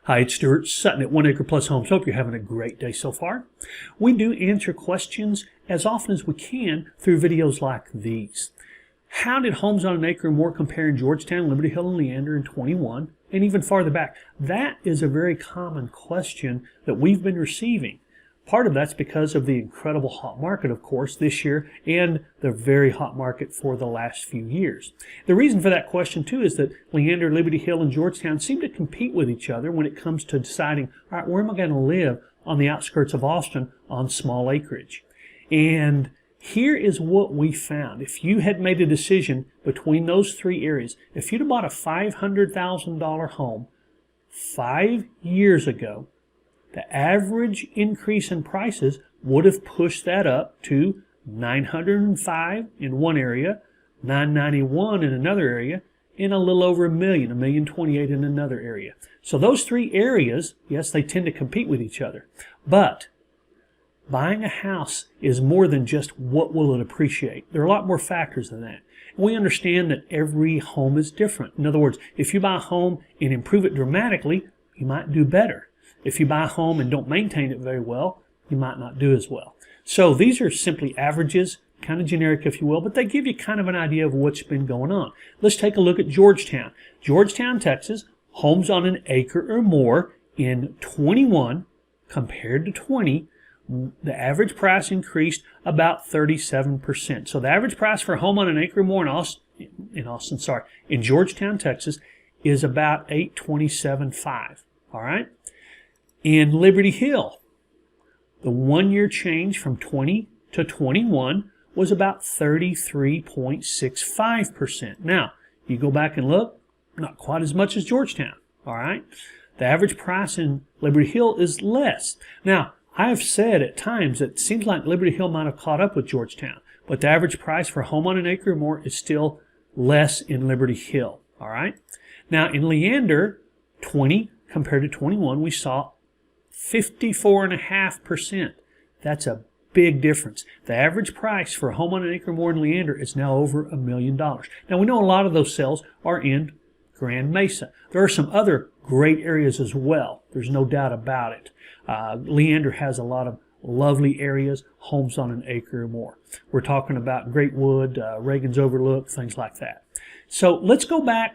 Hi, it's Stuart Sutton at 1 Acre Plus Homes. Hope you're having a great day so far. We do answer questions as often as we can through videos like these. How did homes on an acre or more compare in Georgetown, Liberty Hill and Leander in 21, and even farther back? That is a very common question that we've been receiving. Part of that's because of the incredible hot market, of course, this year and the very hot market for the last few years. The reason for that question, too, is that Leander, Liberty Hill, and Georgetown seem to compete with each other when it comes to deciding, all right, where am I going to live on the outskirts of Austin on small acreage? And here is what we found. If you had made a decision between those three areas, if you'd have bought a $500,000 home 5 years ago, the average increase in prices would have pushed that up to $905 in one area, $991 in another area, and a little over $1 million, $1,028,000 in another area. So those three areas, yes, they tend to compete with each other. But buying a house is more than just what will it appreciate. There are a lot more factors than that. And we understand that every home is different. In other words, if you buy a home and improve it dramatically, you might do better. If you buy a home and don't maintain it very well, you might not do as well. So these are simply averages, kind of generic if you will, but they give you kind of an idea of what's been going on. Let's take a look at Georgetown. Georgetown, Texas, homes on an acre or more in 21 compared to 20, the average price increased about 37%. So the average price for a home on an acre or more in Georgetown, Texas is about $827,500. All right? In Liberty Hill, the 1 year change from 20 to 21 was about 33.65%. Now, you go back and look, not quite as much as Georgetown, all right? The average price in Liberty Hill is less. Now, I have said at times that it seems like Liberty Hill might have caught up with Georgetown, but the average price for a home on an acre or more is still less in Liberty Hill, all right? Now, in Leander, 20 compared to 21, we saw 54.5%. That's a big difference. The average price for a home on an acre or more in Leander is now over $1 million. Now, we know a lot of those sales are in Grand Mesa. There are some other great areas as well. There's no doubt about it. Leander has a lot of lovely areas, homes on an acre or more. We're talking about Greatwood, Reagan's Overlook, things like that. So let's go back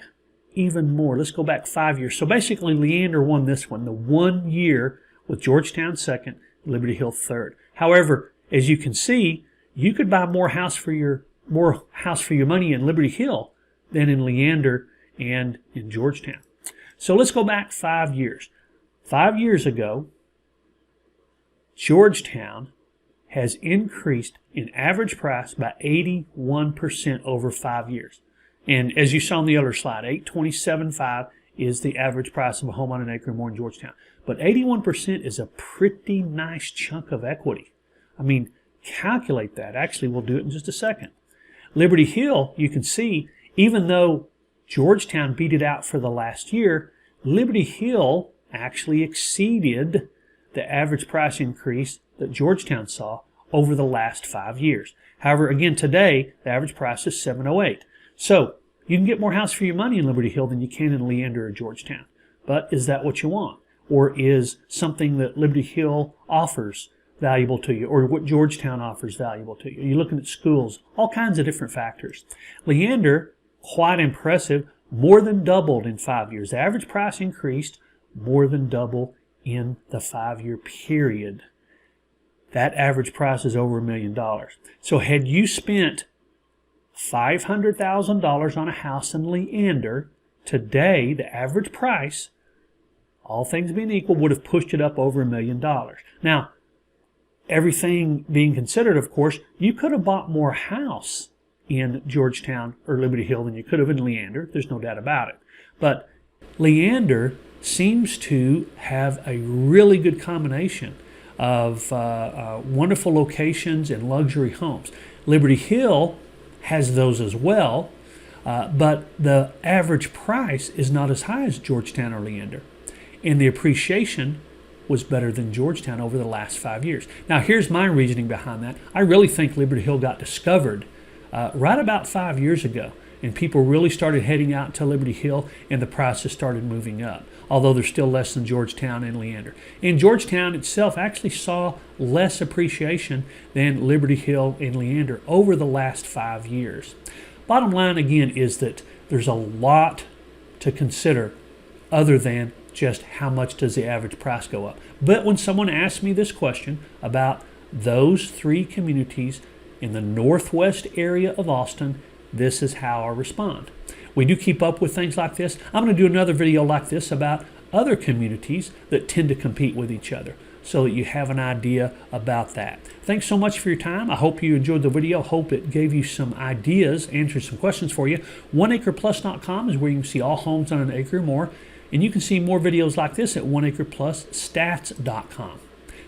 even more. Let's go back 5 years. So basically, Leander won this one, the 1 year with Georgetown second, Liberty Hill third. However, as you can see, you could buy more house for your money in Liberty Hill than in Leander and in Georgetown. So let's go back 5 years. 5 years ago, Georgetown has increased in average price by 81% over 5 years. And as you saw on the other slide, $827,500 is the average price of a home on an acre or more in Georgetown. But 81% is a pretty nice chunk of equity. I mean, calculate that. Actually, we'll do it in just a second. Liberty Hill, you can see, even though Georgetown beat it out for the last year, Liberty Hill actually exceeded the average price increase that Georgetown saw over the last 5 years. However, again, today, the average price is $708,000. So you can get more house for your money in Liberty Hill than you can in Leander or Georgetown. But is that what you want? Or is something that Liberty Hill offers valuable to you? Or what Georgetown offers valuable to you? You're looking at schools, all kinds of different factors. Leander, quite impressive, more than doubled in 5 years. The average price increased more than double in the 5 year period. That average price is over $1 million. So had you spent $500,000 on a house in Leander, today the average price, all things being equal, would have pushed it up over $1 million. Now, everything being considered, of course, you could have bought more house in Georgetown or Liberty Hill than you could have in Leander. There's no doubt about it. But Leander seems to have a really good combination of wonderful locations and luxury homes. Liberty Hill has those as well, but the average price is not as high as Georgetown or Leander. And the appreciation was better than Georgetown over the last 5 years. Now, here's my reasoning behind that. I really think Liberty Hill got discovered right about 5 years ago. and people really started heading out to Liberty Hill, and the prices started moving up, although they're still less than Georgetown and Leander. And Georgetown itself actually saw less appreciation than Liberty Hill and Leander over the last 5 years. Bottom line, again, is that there's a lot to consider other than just how much does the average price go up. But when someone asks me this question about those 3 communities in the northwest area of Austin, this is how I respond. We do keep up with things like this. I'm going to do another video like this about other communities that tend to compete with each other, so that you have an idea about that. Thanks so much for your time. I hope you enjoyed the video. Hope it gave you some ideas, answered some questions for you. OneAcrePlus.com is where you can see all homes on an acre or more, and you can see more videos like this at OneAcrePlusStats.com.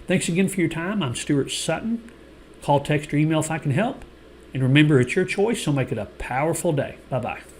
Thanks again for your time. I'm Stuart Sutton. Call, text, or email if I can help. And remember, it's your choice, so make it a powerful day. Bye-bye.